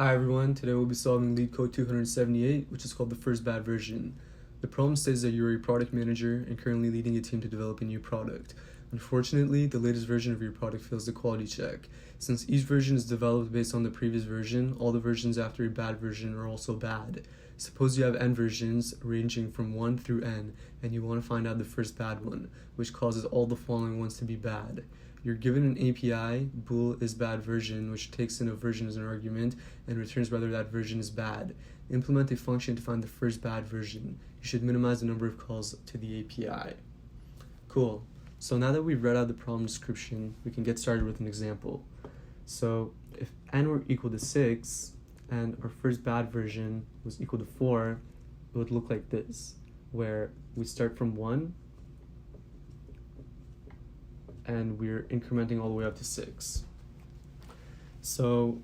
Hi everyone, today we'll be solving LeetCode 278, which is called the first bad version. The problem says that you're a product manager and currently leading a team to develop a new product. Unfortunately, the latest version of your product fails the quality check. Since each version is developed based on the previous version, all the versions after a bad version are also bad. Suppose you have n versions ranging from 1 through n, and you want to find out the first bad one, which causes all the following ones to be bad. You're given an API, bool is bad version, which takes in a version as an argument and returns whether that version is bad. Implement a function to find the first bad version. You should minimize the number of calls to the API. Cool. So now that we've read out the problem description, we can get started with an example. So if n were equal to 6 and our first bad version was equal to 4, it would look like this, where we start from 1 and we're incrementing all the way up to 6. So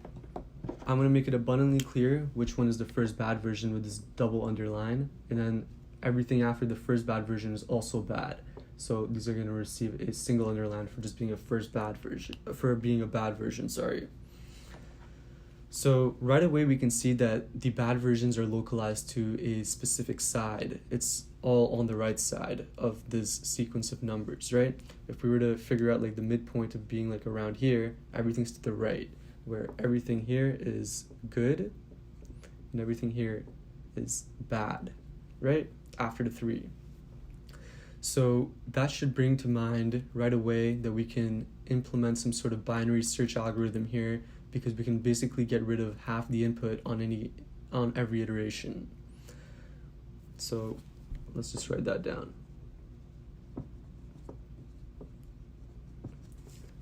I'm going to make it abundantly clear which one is the first bad version with this double underline, and then everything after the first bad version is also bad. So these are going to receive a single underline for just being a bad version, sorry. So right away we can see that the bad versions are localized to a specific side. It's all on the right side of this sequence of numbers, right? If we were to figure out like the midpoint of being like around here, everything's to the right, where everything here is good and everything here is bad, right? After the 3. So that should bring to mind right away that we can implement some sort of binary search algorithm here, because we can basically get rid of half the input on every iteration. So let's just write that down.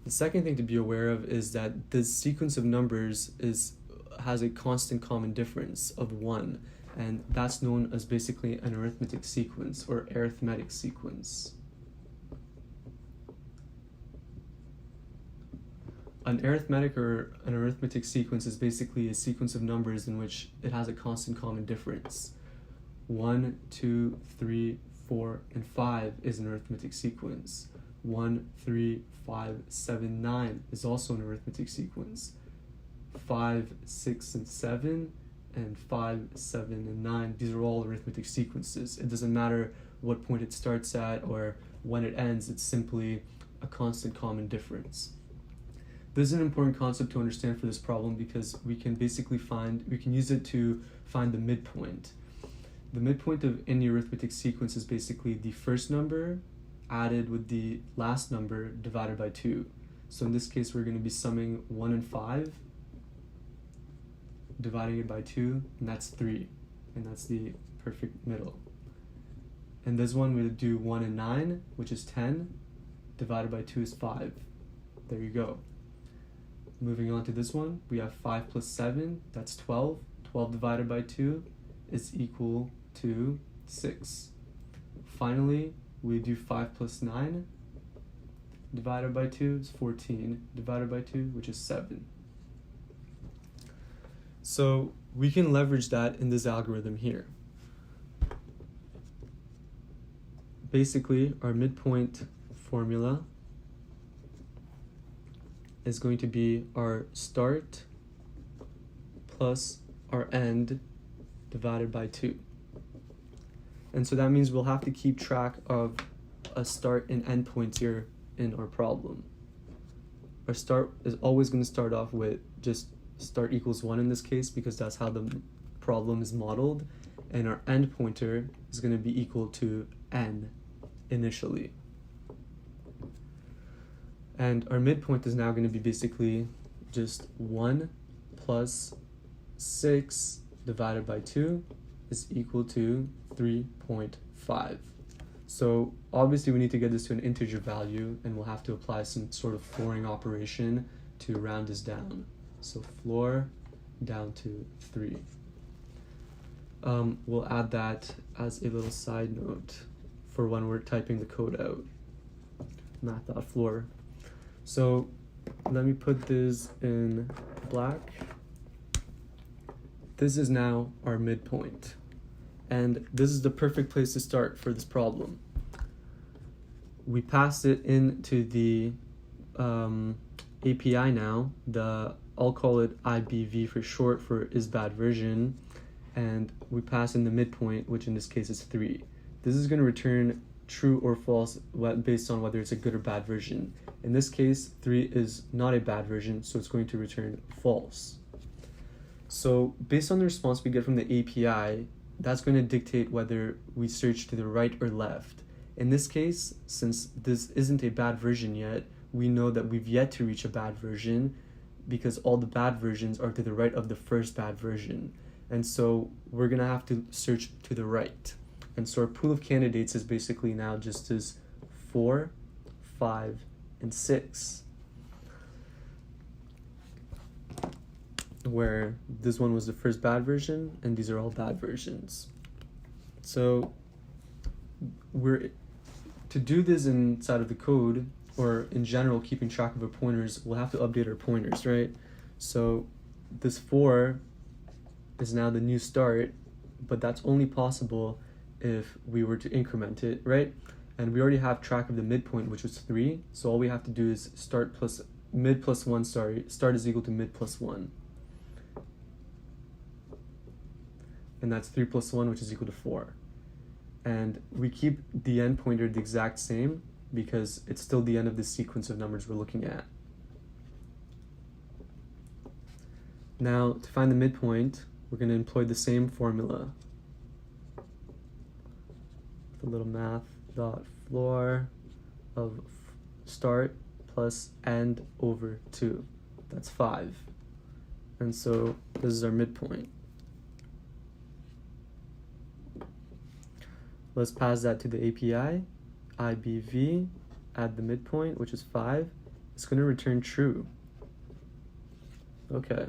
The second thing to be aware of is that this sequence of numbers has a constant common difference of 1, and that's known as basically an arithmetic sequence or arithmetic sequence. An arithmetic or an arithmetic sequence is basically a sequence of numbers in which it has a constant common difference. 1, 2, 3, 4, and 5 is an arithmetic sequence. 1, 3, 5, 7, 9 is also an arithmetic sequence. 5, 6, and 7, and 5, 7, and 9, these are all arithmetic sequences. It doesn't matter what point it starts at or when it ends, it's simply a constant common difference. This is an important concept to understand for this problem because we can use it to find the midpoint. The midpoint of any arithmetic sequence is basically the first number added with the last number divided by 2. So in this case, we're going to be summing 1 and 5, dividing it by 2, and that's 3. And that's the perfect middle. And this one, we'll do 1 and 9, which is 10, divided by 2 is 5. There you go. Moving on to this one, we have 5 plus 7, that's 12. 12 divided by 2 is equal to 6. Finally, we do 5 plus 9 divided by 2 is 14, divided by 2, which is 7. So we can leverage that in this algorithm here. Basically, our midpoint formula is going to be our start plus our end divided by 2. And so that means we'll have to keep track of a start and end point here in our problem. Our start is always going to start off with just start equals 1 in this case, because that's how the problem is modeled, and our end pointer is going to be equal to n initially. And our midpoint is now going to be basically just 1 plus 6 divided by 2 is equal to 3.5. So obviously we need to get this to an integer value, and we'll have to apply some sort of flooring operation to round this down. So floor down to 3. We'll add that as a little side note for when we're typing the code out. Math.floor. So let me put this in black. This is now our midpoint. And this is the perfect place to start for this problem. We passed it into the API now, the I'll call it IBV for short, for is bad version, and we pass in the midpoint, which in this case is 3. This is going to return true or false based on whether it's a good or bad version. In this case, 3 is not a bad version, so it's going to return false. So based on the response we get from the API, that's going to dictate whether we search to the right or left. In this case, since this isn't a bad version yet, we know that we've yet to reach a bad version because all the bad versions are to the right of the first bad version. And so we're going to have to search to the right. And so our pool of candidates is basically now just as 4, 5, and 6. Where this one was the first bad version, and these are all bad versions. So to do this inside of the code, or in general keeping track of our pointers, we'll have to update our pointers, right? So this 4 is now the new start, but that's only possible if we were to increment it, right? And we already have track of the midpoint, which was 3, so all we have to do is start is equal to mid plus 1. And that's 3 plus 1, which is equal to 4. And we keep the end pointer the exact same because it's still the end of the sequence of numbers we're looking at. Now, to find the midpoint, we're going to employ the same formula. The little math dot floor of start plus end over 2. That's 5. And so this is our midpoint. Let's pass that to the API. IBV, add the midpoint, which is 5. It's going to return true. Okay.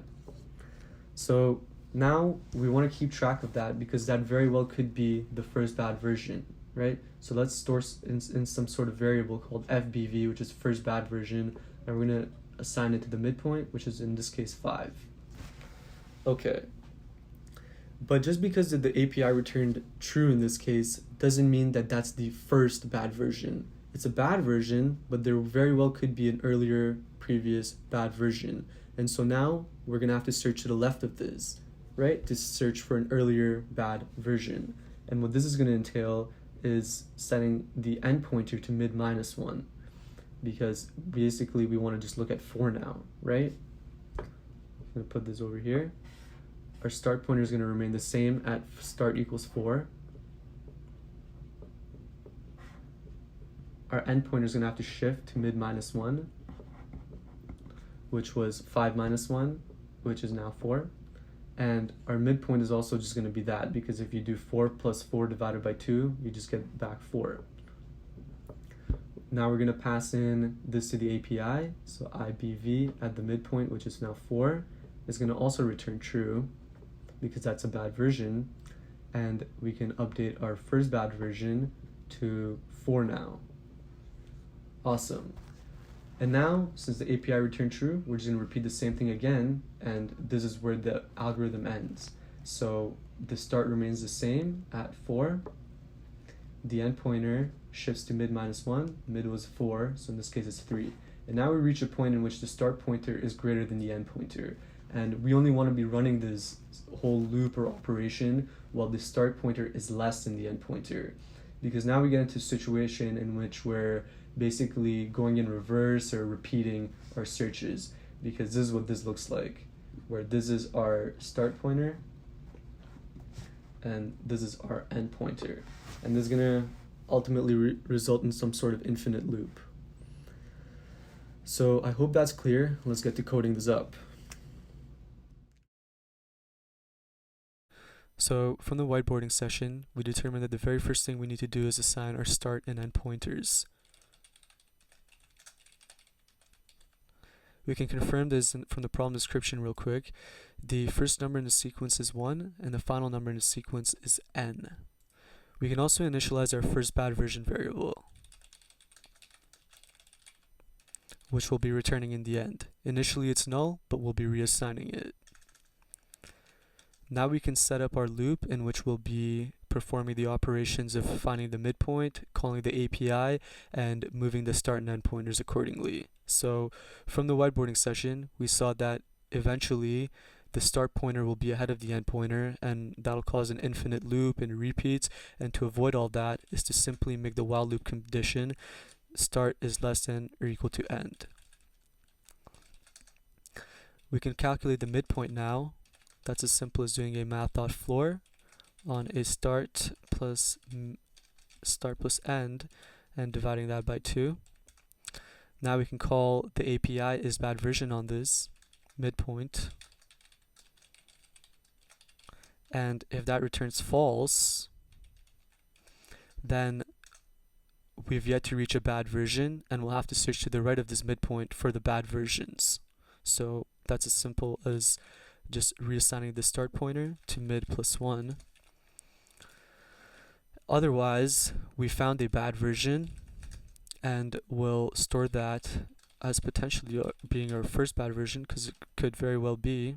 So now we want to keep track of that because that very well could be the first bad version, right? So let's store in some sort of variable called FBV, which is first bad version, and we're going to assign it to the midpoint, which is in this case 5. Okay. But just because the API returned true in this case doesn't mean that that's the first bad version. It's a bad version, but there very well could be an earlier previous bad version. And so now we're going to have to search to the left of this, right? To search for an earlier bad version. And what this is going to entail is setting the end pointer to mid minus 1. Because basically we want to just look at 4 now, right? I'm going to put this over here. Our start pointer is going to remain the same at start equals 4. Our end pointer is going to have to shift to mid minus 1, which was 5 minus 1, which is now 4. And our midpoint is also just going to be that, because if you do 4 plus 4 divided by 2, you just get back 4. Now we're going to pass in this to the API. So IBV at the midpoint, which is now 4, is going to also return true, because that's a bad version, and we can update our first bad version to 4 now. Awesome. And now, since the API returned true, we're just going to repeat the same thing again, and this is where the algorithm ends. So the start remains the same at 4. The end pointer shifts to mid minus 1. Mid was 4, so in this case it's 3. And now we reach a point in which the start pointer is greater than the end pointer. And we only want to be running this whole loop or operation while the start pointer is less than the end pointer. Because now we get into a situation in which we're basically going in reverse or repeating our searches. Because this is what this looks like, where this is our start pointer and this is our end pointer. And this is going to ultimately result in some sort of infinite loop. So I hope that's clear. Let's get to coding this up. So from the whiteboarding session, we determined that the very first thing we need to do is assign our start and end pointers. We can confirm this from the problem description real quick. The first number in the sequence is 1, and the final number in the sequence is n. We can also initialize our first bad version variable, which we'll be returning in the end. Initially it's null, but we'll be reassigning it. Now we can set up our loop in which we'll be performing the operations of finding the midpoint, calling the API, and moving the start and end pointers accordingly. So from the whiteboarding session, we saw that eventually the start pointer will be ahead of the end pointer, and that'll cause an infinite loop and repeats. And to avoid all that is to simply make the while loop condition start is less than or equal to end. We can calculate the midpoint now. That's as simple as doing a math.floor on a start plus end and dividing that by 2. Now we can call the API is bad version on this midpoint, and if that returns false, then we've yet to reach a bad version, and we'll have to search to the right of this midpoint for the bad versions. So that's as simple as just reassigning the start pointer to mid plus 1. Otherwise, we found a bad version, and we'll store that as potentially being our first bad version, because it could very well be.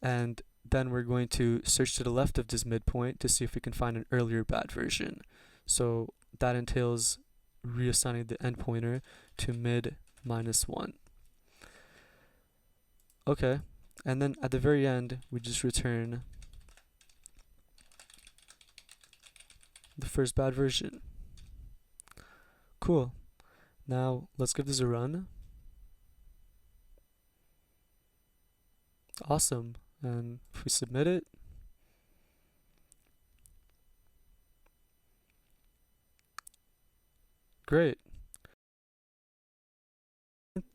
And then we're going to search to the left of this midpoint to see if we can find an earlier bad version. So that entails reassigning the end pointer to mid minus 1. Okay, and then at the very end, we just return the first bad version. Cool. Now let's give this a run. Awesome. And if we submit it, great.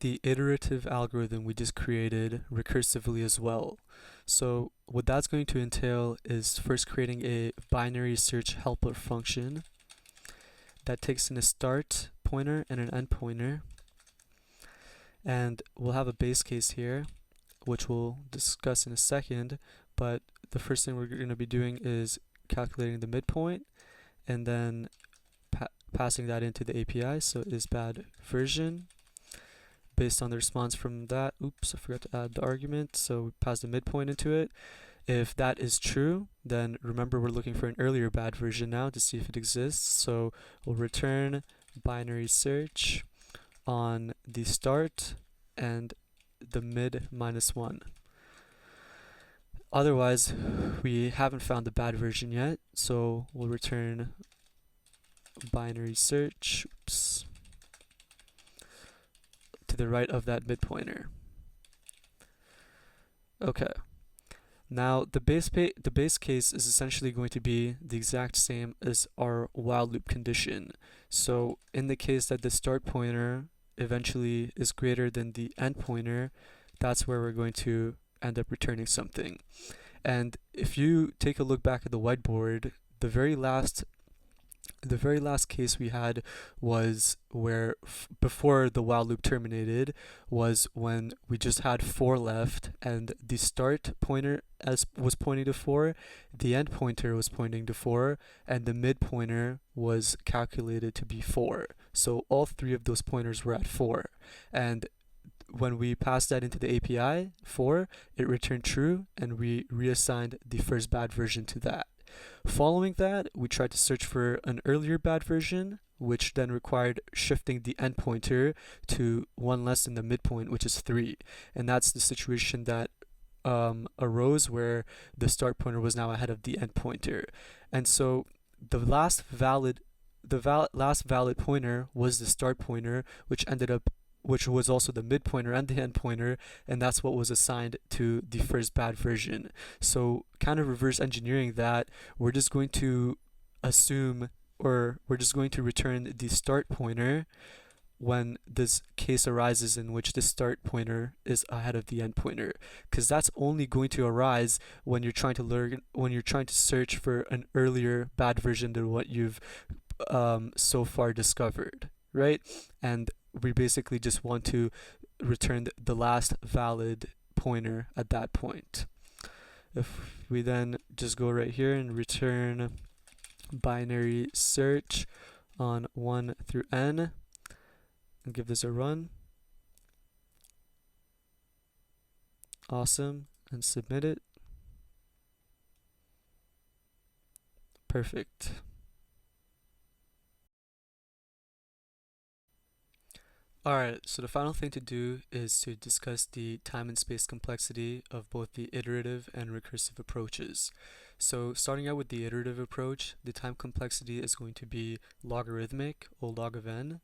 The iterative algorithm we just created recursively as well. So what that's going to entail is first creating a binary search helper function that takes in a start pointer and an end pointer, and we'll have a base case here which we'll discuss in a second, but the first thing we're going to be doing is calculating the midpoint and then passing that into the API. So is bad version. Based on the response from that, oops, I forgot to add the argument, so we pass the midpoint into it. If that is true, then remember we're looking for an earlier bad version now to see if it exists. So we'll return binary search on the start and the mid minus 1. Otherwise, we haven't found the bad version yet, so we'll return binary search, oops, to the right of that midpointer. Okay. Now the base case is essentially going to be the exact same as our while loop condition. So in the case that the start pointer eventually is greater than the end pointer, that's where we're going to end up returning something. And if you take a look back at the whiteboard, the very last case we had was where before the while loop terminated was when we just had 4 left, and the start pointer was pointing to 4, the end pointer was pointing to 4, and the mid pointer was calculated to be 4. So all 3 of those pointers were at 4, and when we passed that into the API 4, it returned true, and we reassigned the first bad version to that. Following that, we tried to search for an earlier bad version, which then required shifting the end pointer to 1 less than the midpoint, which is 3. And that's the situation that arose where the start pointer was now ahead of the end pointer. And so the last valid pointer was the start pointer, which was also the mid pointer and the end pointer, and that's what was assigned to the first bad version. So kind of reverse engineering that, we're just going to assume, or we're just going to return the start pointer when this case arises in which the start pointer is ahead of the end pointer, because that's only going to arise when you're trying to search for an earlier bad version than what you've so far discovered, right? And we basically just want to return the last valid pointer at that point. If we then just go right here and return binary search on 1 through n and give this a run. Awesome, and submit it. Perfect. Alright, so the final thing to do is to discuss the time and space complexity of both the iterative and recursive approaches. So starting out with the iterative approach, the time complexity is going to be logarithmic, or log of n,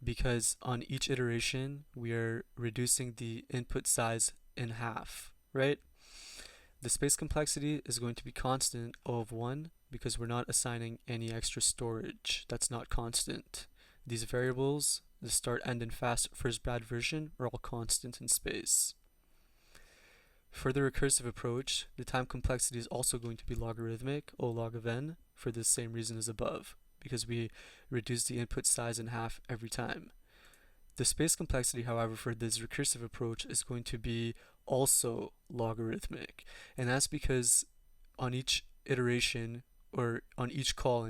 because on each iteration we are reducing the input size in half, right? The space complexity is going to be constant, O of 1, because we're not assigning any extra storage. That's not constant. These variables, the start, end, and first bad version, are all constant in space. For the recursive approach, the time complexity is also going to be logarithmic, O log of n, for the same reason as above, because we reduce the input size in half every time. The space complexity, however, for this recursive approach is going to be also logarithmic, and that's because on each iteration, or on each call,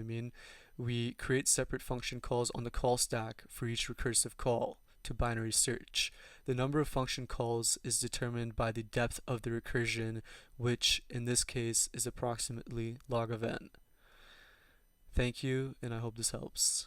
we create separate function calls on the call stack for each recursive call to binary search. The number of function calls is determined by the depth of the recursion, which in this case is approximately log of n. Thank you, and I hope this helps.